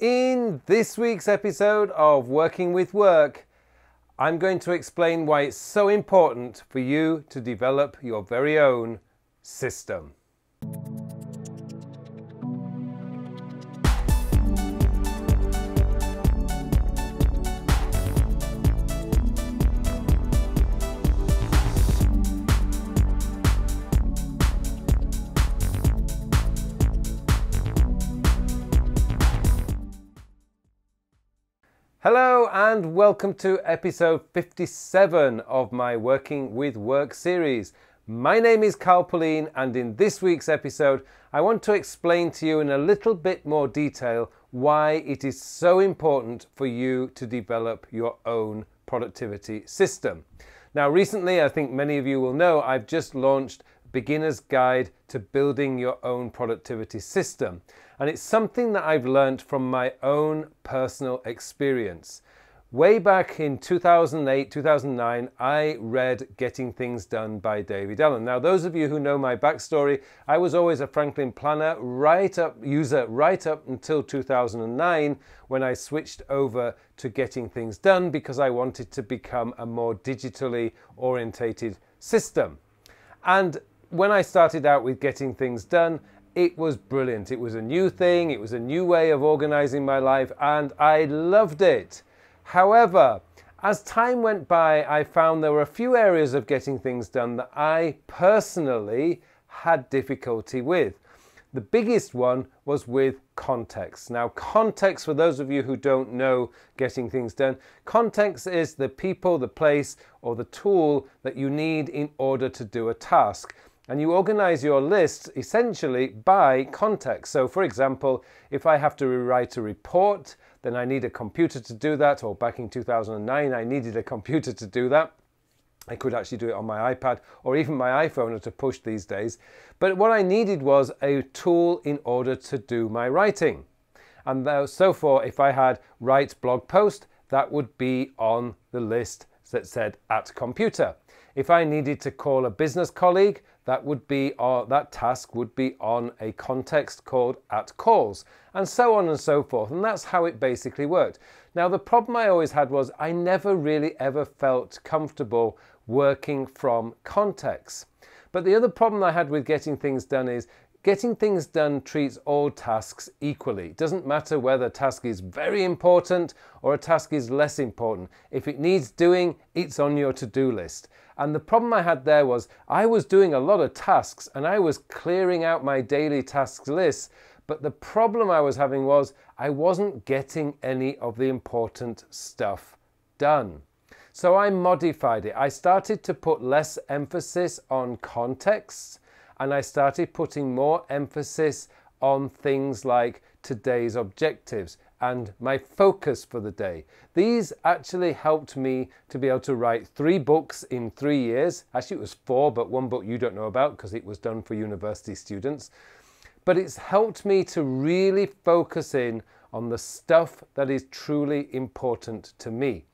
In this week's episode of Working with Work, I'm going to explain why it's so important for you to develop your very own system. Hello and welcome to episode 57 of my Working with Work series. My name is Carl Pauline, and in this week's episode I want to explain to you in a little bit more detail why it is so important for you to develop your own productivity system. Now recently, I think many of you will know, I've just launched Beginner's Guide to Building Your Own Productivity System. And it's something that I've learned from my own personal experience. Way back in 2008, 2009, I read Getting Things Done by David Allen. Now, those of you who know my backstory, I was always a Franklin Planner user right up until 2009 when I switched over to Getting Things Done because I wanted to become a more digitally orientated system. And when I started out with Getting Things Done, it was brilliant. It was a new thing. It was a new way of organizing my life, and I loved it. However, as time went by, I found there were a few areas of getting things done that I personally had difficulty with. The biggest one was with context. Now, context, for those of you who don't know Getting Things Done, context is the people, the place, or the tool that you need in order to do a task. And you organize your lists essentially by context. So for example, if I have to rewrite a report, then I need a computer to do that, or back in 2009, I needed a computer to do that. I could actually do it on my iPad or even my iPhone at a push these days. But what I needed was a tool in order to do my writing. And so for if I had write blog post, that would be on the list that said at computer. If I needed to call a business colleague, that task would be on a context called at calls, and so on and so forth. And that's how it basically worked. Now, the problem I always had was I never really ever felt comfortable working from context. But the other problem I had with Getting Things Done is Getting Things Done treats all tasks equally. It doesn't matter whether a task is very important or a task is less important. If it needs doing, it's on your to-do list. And the problem I had there was I was doing a lot of tasks and I was clearing out my daily tasks list, but the problem I was having was I wasn't getting any of the important stuff done. So I modified it. I started to put less emphasis on context, and I started putting more emphasis on things like today's objectives and my focus for the day. These actually helped me to be able to write 3 books in 3 years. Actually, it was 4, but one book you don't know about because it was done for university students. But it's helped me to really focus in on the stuff that is truly important to me.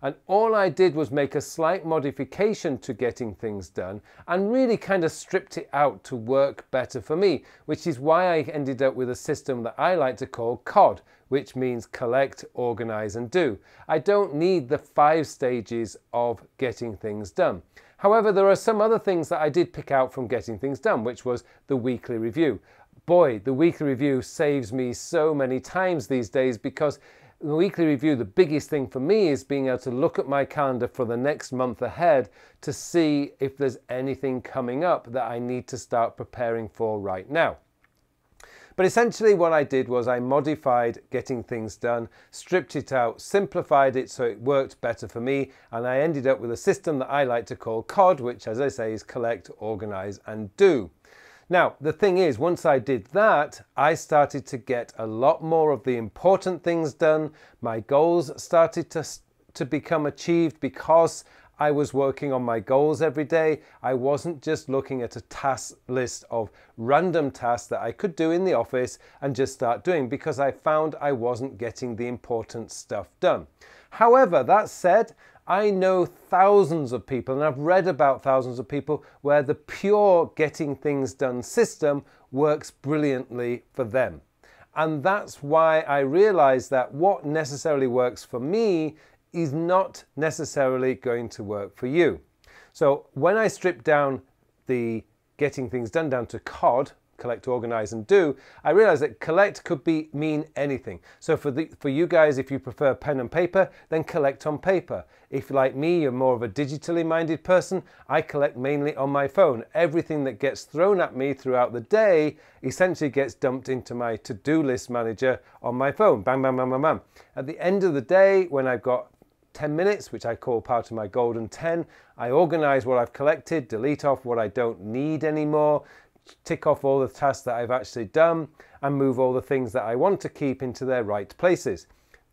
And all I did was make a slight modification to Getting Things Done and really kind of stripped it out to work better for me, which is why I ended up with a system that I like to call COD, which means collect, organize, and do. I don't need the 5 stages of getting things done. However, there are some other things that I did pick out from Getting Things Done, which was the weekly review. Boy, the weekly review saves me so many times these days, because the weekly review, the biggest thing for me is being able to look at my calendar for the next month ahead to see if there's anything coming up that I need to start preparing for right now. But essentially what I did was I modified Getting Things Done, stripped it out, simplified it so it worked better for me, and I ended up with a system that I like to call COD, which, as I say, is collect, organize, and do. Now, the thing is, once I did that, I started to get a lot more of the important things done. My goals started to become achieved because I was working on my goals every day. I wasn't just looking at a task list of random tasks that I could do in the office and just start doing, because I found I wasn't getting the important stuff done. However, that said, I know thousands of people, and I've read about thousands of people where the pure getting things done system works brilliantly for them. And that's why I realized that what necessarily works for me is not necessarily going to work for you. So when I stripped down the getting things done down to COD, collect, organize, and do, I realized that collect could mean anything. So for you guys, if you prefer pen and paper, then collect on paper. If, like me, you're more of a digitally minded person, I collect mainly on my phone. Everything that gets thrown at me throughout the day essentially gets dumped into my to-do list manager on my phone. Bang, bang, bang, bang, bang. At the end of the day, when I've got 10 minutes, which I call part of my golden 10, I organize what I've collected, delete off what I don't need anymore, tick off all the tasks that I've actually done, and move all the things that I want to keep into their right places.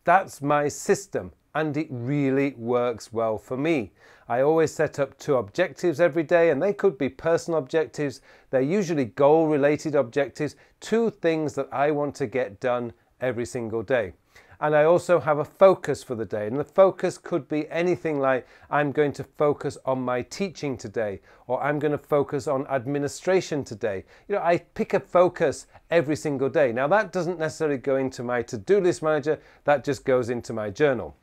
That's my system, and it really works well for me. I always set up 2 objectives every day, and they could be personal objectives. They're usually goal-related objectives, 2 things that I want to get done every single day. And I also have a focus for the day, and the focus could be anything like I'm going to focus on my teaching today, or I'm going to focus on administration today. You know, I pick a focus every single day. Now that doesn't necessarily go into my to-do list manager, that just goes into my journal.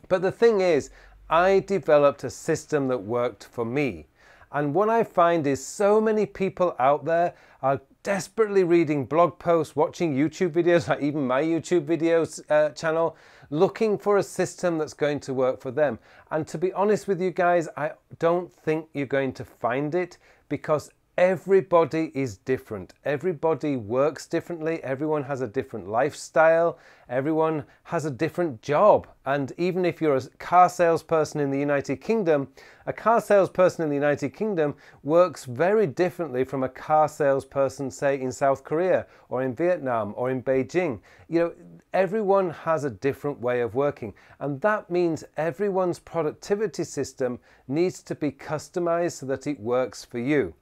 But the thing is, I developed a system that worked for me. And what I find is so many people out there are desperately reading blog posts, watching YouTube videos, like even my YouTube videos channel, looking for a system that's going to work for them. And to be honest with you guys, I don't think you're going to find it, because everybody is different. Everybody works differently. Everyone has a different lifestyle. Everyone has a different job. And even if you're a car salesperson in the United Kingdom, a car salesperson in the United Kingdom works very differently from a car salesperson, say, in South Korea or in Vietnam or in Beijing. You know, everyone has a different way of working. And that means everyone's productivity system needs to be customized so that it works for you.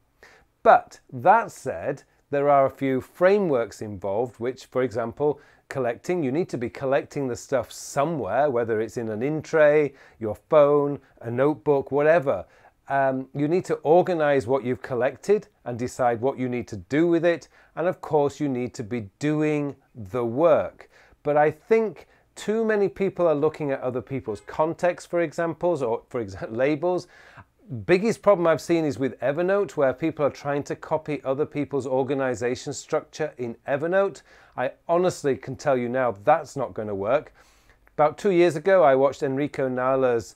But that said, there are a few frameworks involved, which, for example, collecting, you need to be collecting the stuff somewhere, whether it's in an in-tray, your phone, a notebook, whatever. You need to organize what you've collected and decide what you need to do with it. And of course, you need to be doing the work. But I think too many people are looking at other people's context, for examples, or for example, labels. Biggest problem I've seen is with Evernote, where people are trying to copy other people's organization structure in Evernote. I honestly can tell you now that's not going to work. About 2 years ago, I watched Enrico Nala's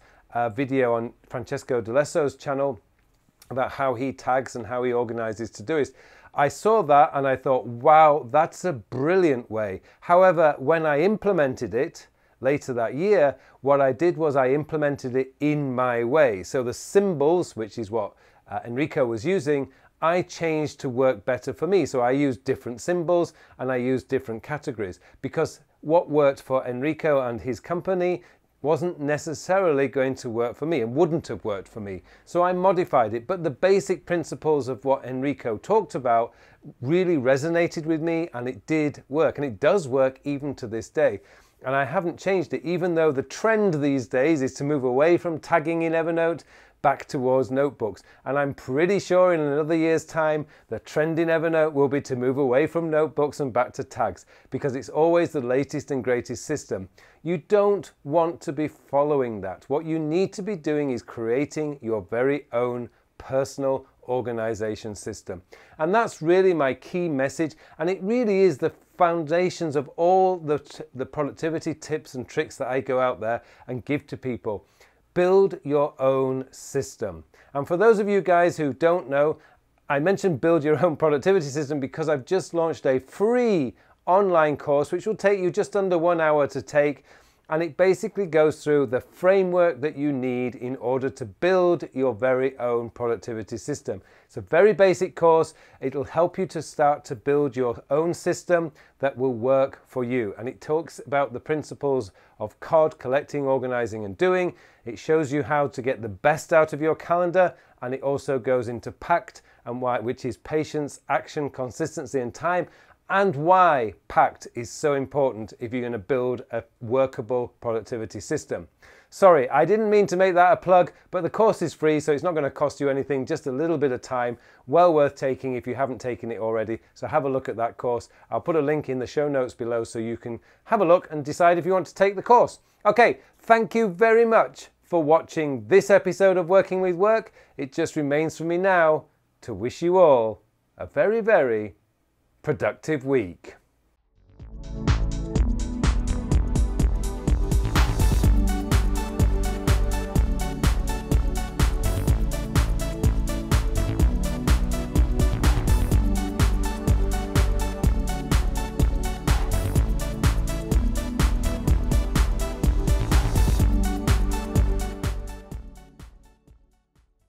video on Francesco D'Alesso's channel about how he tags and how he organizes Todoist. I saw that and I thought, wow, that's a brilliant way. However, when I implemented it, later that year, what I did was I implemented it in my way. So the symbols, which is what Enrico was using, I changed to work better for me. So I used different symbols and I used different categories, because what worked for Enrico and his company wasn't necessarily going to work for me and wouldn't have worked for me. So I modified it, but the basic principles of what Enrico talked about really resonated with me, and it did work, and it does work even to this day. And I haven't changed it, even though the trend these days is to move away from tagging in Evernote back towards notebooks. And I'm pretty sure in another year's time, the trend in Evernote will be to move away from notebooks and back to tags, because it's always the latest and greatest system. You don't want to be following that. What you need to be doing is creating your very own personal organization system. And that's really my key message. And it really is the foundations of all the productivity tips and tricks that I go out there and give to people. Build your own system. And for those of you guys who don't know, I mentioned build your own productivity system because I've just launched a free online course which will take you just under 1 hour to take. And it basically goes through the framework that you need in order to build your very own productivity system. It's a very basic course. It'll help you to start to build your own system that will work for you. And it talks about the principles of COD, collecting, organizing, and doing. It shows you how to get the best out of your calendar. And it also goes into PACT, and which is patience, action, consistency, and time. And why PACT is so important if you're going to build a workable productivity system. Sorry, I didn't mean to make that a plug, but the course is free, so it's not going to cost you anything, just a little bit of time. Well worth taking if you haven't taken it already. So have a look at that course. I'll put a link in the show notes below so you can have a look and decide if you want to take the course. Okay, thank you very much for watching this episode of Working with Work. It just remains for me now to wish you all a very, very productive week.